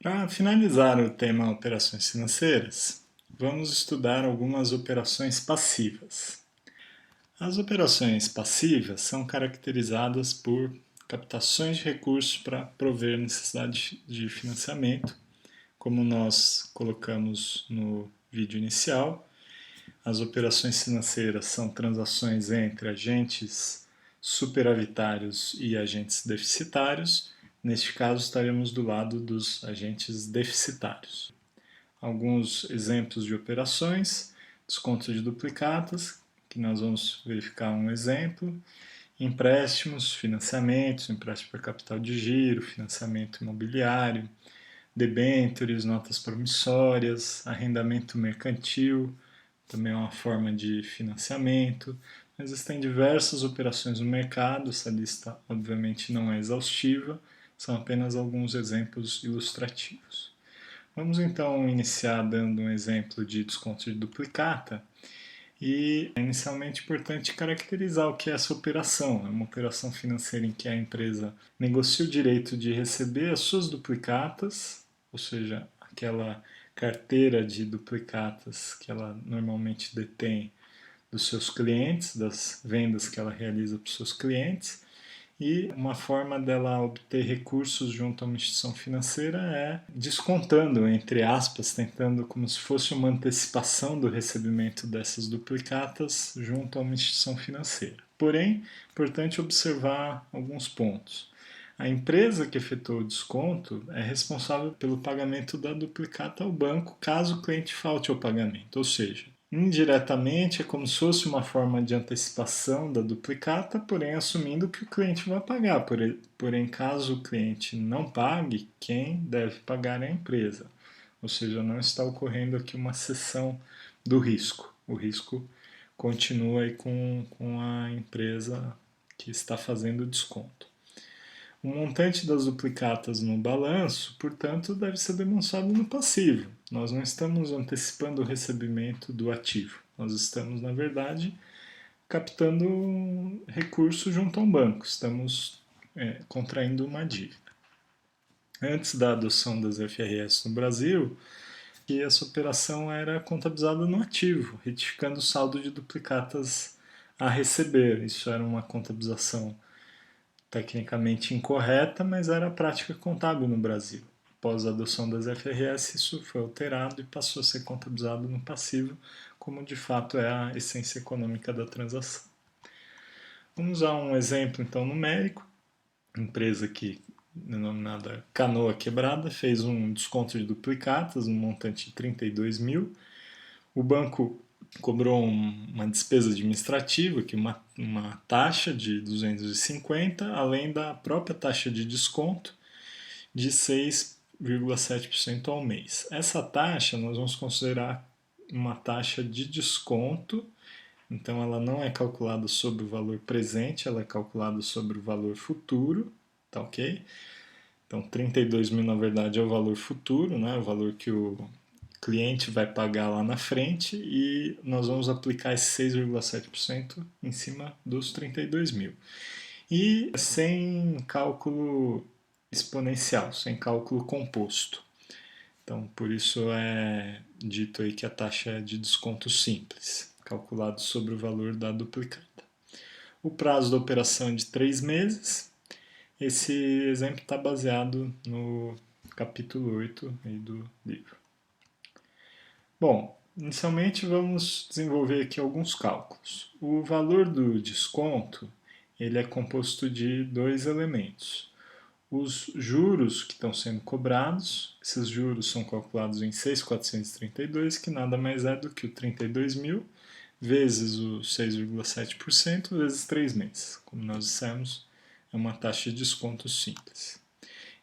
Para finalizar o tema operações financeiras, vamos estudar algumas operações passivas. As operações passivas são caracterizadas por captações de recursos para prover necessidade de financiamento, como nós colocamos no vídeo inicial. As operações financeiras são transações entre agentes superavitários e agentes deficitários. Neste caso, estaremos do lado dos agentes deficitários. Alguns exemplos de operações: desconto de duplicatas, que nós vamos verificar um exemplo, empréstimos, financiamentos, empréstimo para capital de giro, financiamento imobiliário, debêntures, notas promissórias, arrendamento mercantil, também é uma forma de financiamento. Existem diversas operações no mercado, essa lista obviamente não é exaustiva, são apenas alguns exemplos ilustrativos. Vamos então iniciar dando um exemplo de desconto de duplicata. E é inicialmente importante caracterizar o que é essa operação. É uma operação financeira em que a empresa negocia o direito de receber as suas duplicatas, ou seja, aquela carteira de duplicatas que ela normalmente detém dos seus clientes, das vendas que ela realiza para os seus clientes. E uma forma dela obter recursos junto a uma instituição financeira é descontando, entre aspas, tentando como se fosse uma antecipação do recebimento dessas duplicatas junto a uma instituição financeira. Porém, é importante observar alguns pontos. A empresa que efetuou o desconto é responsável pelo pagamento da duplicata ao banco caso o cliente falte ao pagamento, ou seja, indiretamente é como se fosse uma forma de antecipação da duplicata, porém assumindo que o cliente vai pagar. Porém, caso o cliente não pague, quem deve pagar é a empresa. Ou seja, não está ocorrendo aqui uma cessão do risco. O risco continua aí com a empresa que está fazendo o desconto. O montante das duplicatas no balanço, portanto, deve ser demonstrado no passivo. Nós não estamos antecipando o recebimento do ativo. Nós estamos, na verdade, captando recurso junto a um banco. Estamos contraindo uma dívida. Antes da adoção das FRS no Brasil, que essa operação era contabilizada no ativo, retificando o saldo de duplicatas a receber. Isso era uma contabilização tecnicamente incorreta, mas era a prática contábil no Brasil. Após a adoção das FRS, isso foi alterado e passou a ser contabilizado no passivo, como de fato é a essência econômica da transação. Vamos usar um exemplo então numérico. A empresa aqui, denominada Canoa Quebrada, fez um desconto de duplicatas no montante de 32 mil. O banco cobrou uma despesa administrativa, que uma taxa de 250, além da própria taxa de desconto de 6,7% ao mês. Essa taxa nós vamos considerar uma taxa de desconto, então ela não é calculada sobre o valor presente, ela é calculada sobre o valor futuro, tá ok? Então 32 mil na verdade é o valor futuro, né? O valor que o cliente vai pagar lá na frente e nós vamos aplicar esse 6,7% em cima dos 32 mil. E sem cálculo exponencial, sem cálculo composto. Então, por isso é dito aí que a taxa é de desconto simples, calculado sobre o valor da duplicata. O prazo da operação é de 3 meses. Esse exemplo está baseado no capítulo 8 aí do livro. Bom, inicialmente vamos desenvolver aqui alguns cálculos. O valor do desconto ele é composto de dois elementos. Os juros que estão sendo cobrados, esses juros são calculados em 6.432, que nada mais é do que o 32 mil vezes o 6,7% vezes 3 meses. Como nós dissemos, é uma taxa de desconto simples.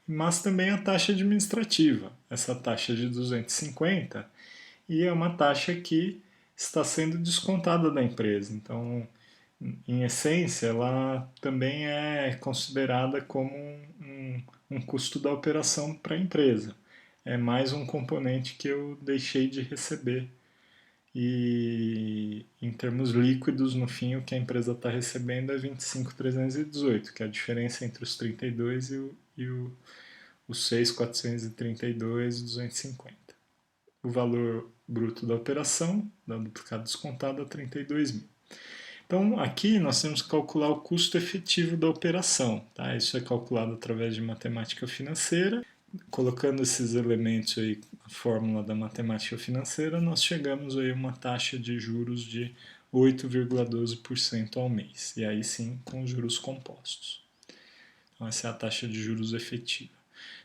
Mas também a taxa administrativa. Essa taxa de 250 e é uma taxa que está sendo descontada da empresa. Então, em essência, ela também é considerada como um custo da operação para a empresa. É mais um componente que eu deixei de receber. E em termos líquidos, no fim, o que a empresa está recebendo é 25.318, que é a diferença entre os 32 e os 6.432.250. O valor bruto da operação, da duplicata descontada, 32 mil. Então, aqui nós temos que calcular o custo efetivo da operação. Tá? Isso é calculado através de matemática financeira. Colocando esses elementos aí, a fórmula da matemática financeira, nós chegamos aí a uma taxa de juros de 8,12% ao mês. E aí sim, com os juros compostos. Então, essa é a taxa de juros efetiva.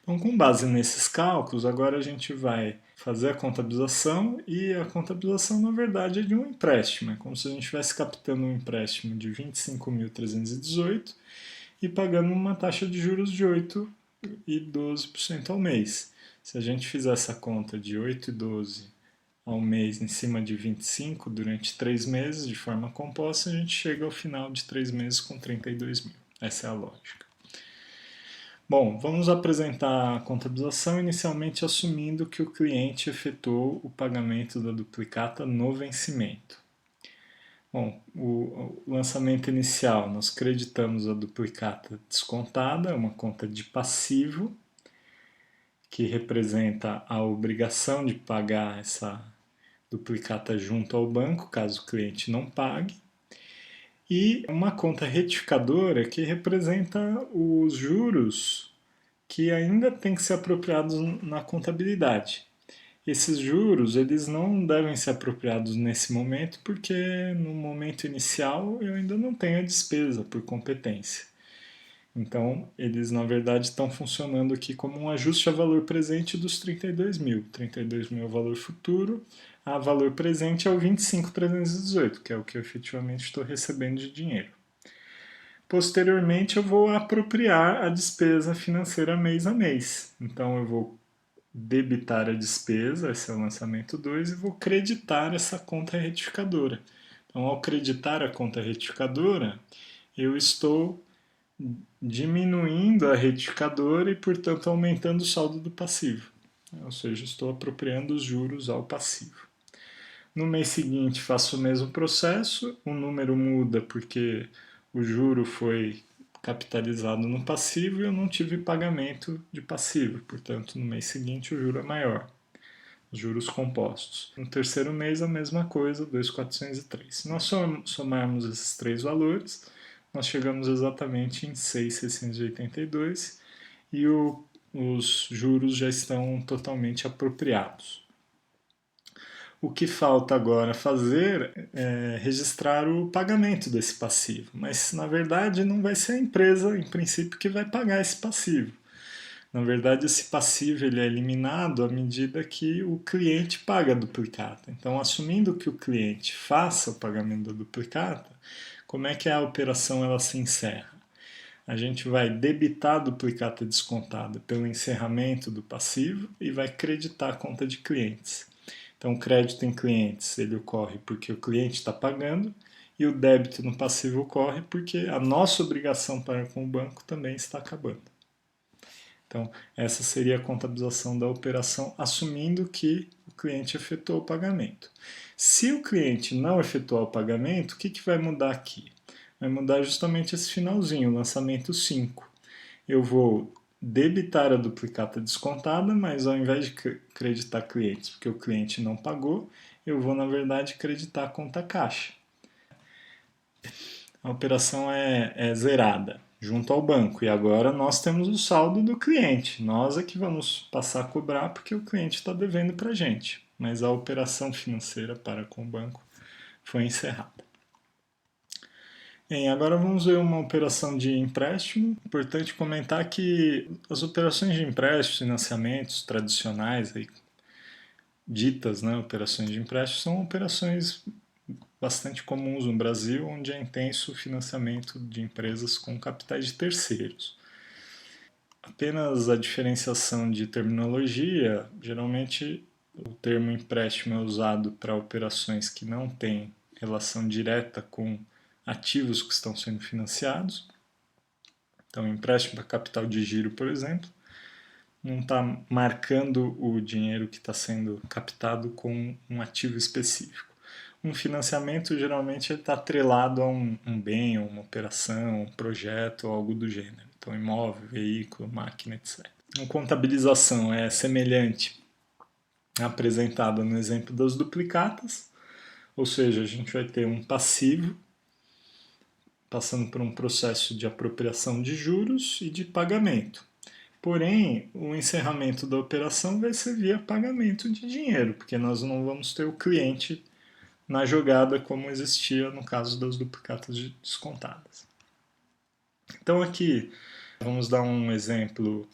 Então, com base nesses cálculos, agora a gente vai fazer a contabilização, e a contabilização, na verdade, é de um empréstimo. É como se a gente estivesse captando um empréstimo de 25.318 e pagando uma taxa de juros de 8,12% ao mês. Se a gente fizer essa conta de 8,12 ao mês em cima de 25 durante 3 meses, de forma composta, a gente chega ao final de 3 meses com 32 mil. Essa é a lógica. Bom, vamos apresentar a contabilização inicialmente assumindo que o cliente efetuou o pagamento da duplicata no vencimento. Bom, o lançamento inicial, nós creditamos a duplicata descontada, uma conta de passivo, que representa a obrigação de pagar essa duplicata junto ao banco, caso o cliente não pague, e uma conta retificadora que representa os juros que ainda tem que ser apropriados na contabilidade. Esses juros, eles não devem ser apropriados nesse momento, porque no momento inicial eu ainda não tenho a despesa por competência. Então, eles na verdade estão funcionando aqui como um ajuste a valor presente dos 32 mil. 32 mil é o valor futuro, a valor presente é o 25.318, que é o que eu efetivamente estou recebendo de dinheiro. Posteriormente, eu vou apropriar a despesa financeira mês a mês. Então, eu vou debitar a despesa, esse é o lançamento 2, e vou creditar essa conta retificadora. Então, ao creditar a conta retificadora, eu estou diminuindo a retificadora e, portanto, aumentando o saldo do passivo. Ou seja, estou apropriando os juros ao passivo. No mês seguinte, faço o mesmo processo, o número muda porque o juro foi capitalizado no passivo e eu não tive pagamento de passivo, portanto, no mês seguinte o juro é maior, os juros compostos. No terceiro mês, a mesma coisa, 2.403. Se nós somarmos esses três valores, nós chegamos exatamente em 6.682 e os juros já estão totalmente apropriados. O que falta agora fazer é registrar o pagamento desse passivo, mas na verdade não vai ser a empresa, em princípio, que vai pagar esse passivo. Na verdade, esse passivo ele é eliminado à medida que o cliente paga a duplicata. Então, assumindo que o cliente faça o pagamento da duplicata, como é que a operação ela se encerra? A gente vai debitar a duplicata descontada pelo encerramento do passivo e vai creditar a conta de clientes. Então, o crédito em clientes ele ocorre porque o cliente está pagando e o débito no passivo ocorre porque a nossa obrigação para com o banco também está acabando. Então, essa seria a contabilização da operação, assumindo que o cliente efetuou o pagamento. Se o cliente não efetuar o pagamento, o que vai mudar aqui? Vai mudar justamente esse finalzinho, o lançamento 5. Eu vou debitar a duplicata descontada, mas ao invés de creditar clientes, porque o cliente não pagou, eu vou, na verdade, creditar a conta caixa. A operação é zerada junto ao banco, e agora nós temos o saldo do cliente. Nós é que vamos passar a cobrar porque o cliente está devendo para a gente, mas a operação financeira para com o banco foi encerrada. Bem, agora vamos ver uma operação de empréstimo. Importante comentar que as operações de empréstimo, financiamentos tradicionais, aí, ditas, né, operações de empréstimo, são operações bastante comuns no Brasil, onde é intenso o financiamento de empresas com capitais de terceiros. Apenas a diferenciação de terminologia, geralmente o termo empréstimo é usado para operações que não têm relação direta com ativos que estão sendo financiados. Então, empréstimo para capital de giro, por exemplo, não está marcando o dinheiro que está sendo captado com um ativo específico. Um financiamento, geralmente, está atrelado a um bem, uma operação, um projeto ou algo do gênero. Então, imóvel, veículo, máquina, etc. A contabilização é semelhante à apresentada no exemplo das duplicatas, ou seja, a gente vai ter um passivo passando por um processo de apropriação de juros e de pagamento. Porém, o encerramento da operação vai ser via pagamento de dinheiro, porque nós não vamos ter o cliente na jogada como existia no caso das duplicatas descontadas. Então aqui vamos dar um exemplo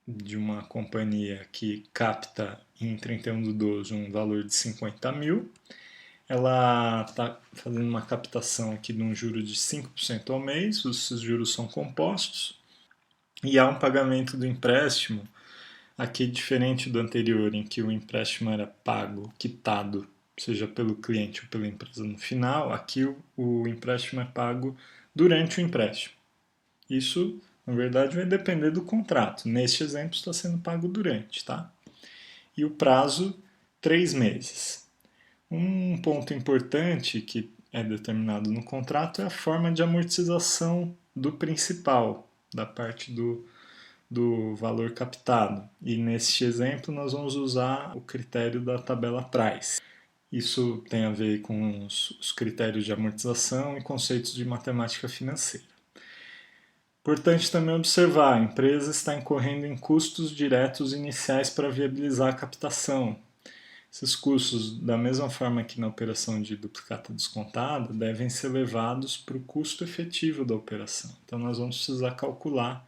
de uma companhia que capta em 31/12 um valor de 50 mil. Ela está fazendo uma captação aqui de um juro de 5% ao mês, esses juros são compostos, e há um pagamento do empréstimo, aqui diferente do anterior, em que o empréstimo era pago, quitado, seja pelo cliente ou pela empresa no final, aqui o empréstimo é pago durante o empréstimo. Isso, na verdade, vai depender do contrato. Neste exemplo, está sendo pago durante, tá? E o prazo, 3 meses. Um ponto importante que é determinado no contrato é a forma de amortização do principal, da parte do valor captado. E neste exemplo nós vamos usar o critério da tabela Price. Isso tem a ver com os critérios de amortização e conceitos de matemática financeira. Importante também observar, a empresa está incorrendo em custos diretos iniciais para viabilizar a captação. Esses custos, da mesma forma que na operação de duplicata descontada, devem ser levados para o custo efetivo da operação. Então nós vamos precisar calcular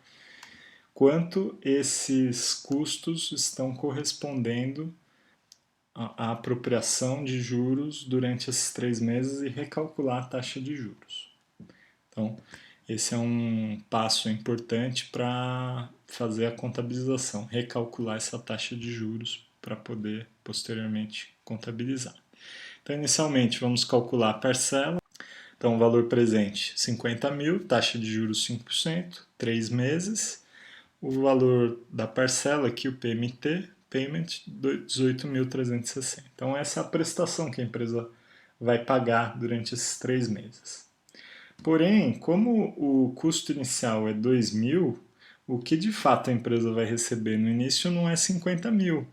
quanto esses custos estão correspondendo à apropriação de juros durante esses 3 meses e recalcular a taxa de juros. Então, esse é um passo importante para fazer a contabilização, recalcular essa taxa de juros para poder posteriormente contabilizar. Então, inicialmente, vamos calcular a parcela. Então, o valor presente, 50 mil, taxa de juros 5%, 3 meses. O valor da parcela aqui, o PMT, Payment, 18.360. Então, essa é a prestação que a empresa vai pagar durante esses 3 meses. Porém, como o custo inicial é 2 mil, o que de fato a empresa vai receber no início não é 50 mil,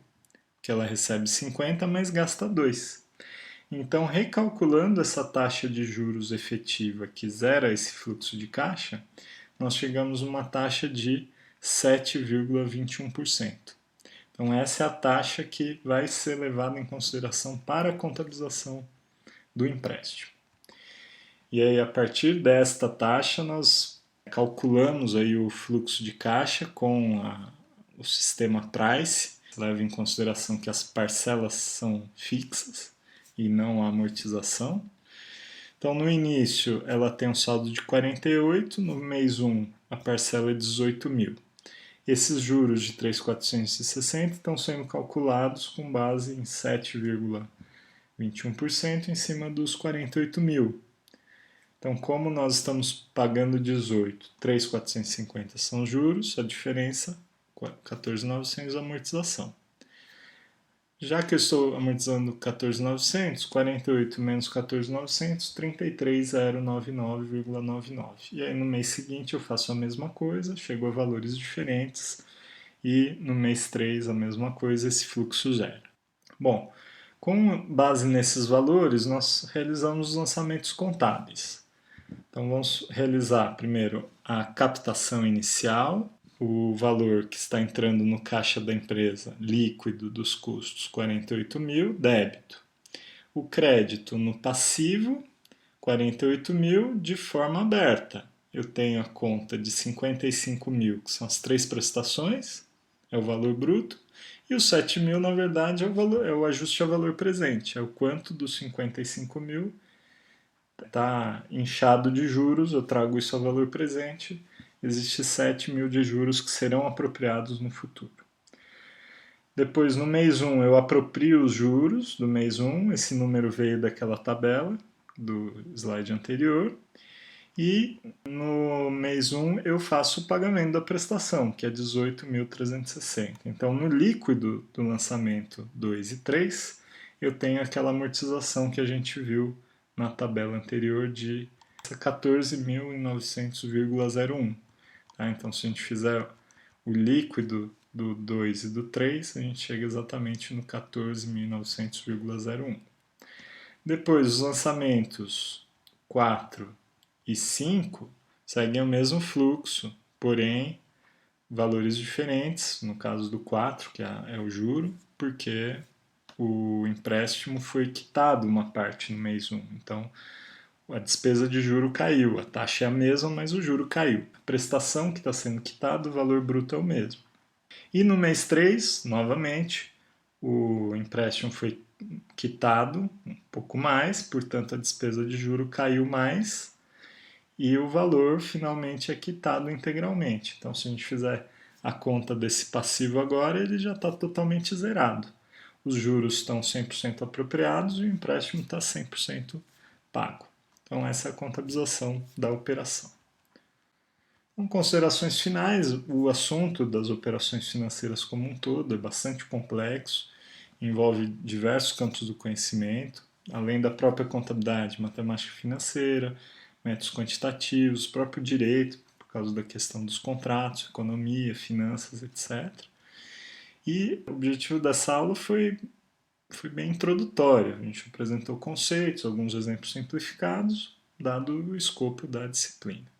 que ela recebe 50, mas gasta 2. Então, recalculando essa taxa de juros efetiva que zera esse fluxo de caixa, nós chegamos a uma taxa de 7,21%. Então, essa é a taxa que vai ser levada em consideração para a contabilização do empréstimo. E aí, a partir desta taxa, nós calculamos aí o fluxo de caixa com o sistema Price, leva em consideração que as parcelas são fixas e não a amortização. Então, no início, ela tem um saldo de 48, no mês 1, a parcela é 18 mil. Esses juros de 3.460 estão sendo calculados com base em 7,21% em cima dos 48 mil. Então, como nós estamos pagando 18, 3.450 são juros, a diferença 14.900 amortização. Já que eu estou amortizando 14.900, 48 menos 14.900, 33.099,99. E aí no mês seguinte eu faço a mesma coisa, chego a valores diferentes, e no mês 3 a mesma coisa, esse fluxo zero. Bom, com base nesses valores, nós realizamos os lançamentos contábeis. Então vamos realizar primeiro a captação inicial, o valor que está entrando no caixa da empresa líquido dos custos, 48 mil, débito. O crédito no passivo, 48 mil, de forma aberta. Eu tenho a conta de 55 mil, que são as 3 prestações, é o valor bruto, e os 7 mil, na verdade, é o ajuste a valor presente, é o quanto dos 55 mil está inchado de juros, eu trago isso a valor presente, existe 7 mil de juros que serão apropriados no futuro. Depois, no mês 1, eu aproprio os juros do mês 1, esse número veio daquela tabela do slide anterior, e no mês 1 eu faço o pagamento da prestação, que é 18.360. Então, no líquido do lançamento 2 e 3, eu tenho aquela amortização que a gente viu na tabela anterior de 14.900,01. Tá? Então, se a gente fizer o líquido do 2 e do 3, a gente chega exatamente no 14.900,01. Depois, os lançamentos 4 e 5 seguem o mesmo fluxo, porém valores diferentes, no caso do 4, que é o juro, porque o empréstimo foi quitado uma parte no mês 1. Então, a despesa de juro caiu, a taxa é a mesma, mas o juro caiu. A prestação que está sendo quitada, o valor bruto é o mesmo. E no mês 3, novamente, o empréstimo foi quitado um pouco mais, portanto a despesa de juro caiu mais e o valor finalmente é quitado integralmente. Então, se a gente fizer a conta desse passivo agora, ele já está totalmente zerado. Os juros estão 100% apropriados e o empréstimo está 100% pago. Então, essa é a contabilização da operação. Com considerações finais, o assunto das operações financeiras como um todo é bastante complexo, envolve diversos campos do conhecimento, além da própria contabilidade, matemática financeira, métodos quantitativos, próprio direito, por causa da questão dos contratos, economia, finanças, etc. E o objetivo dessa aula foi bem introdutório. A gente apresentou conceitos, alguns exemplos simplificados, dado o escopo da disciplina.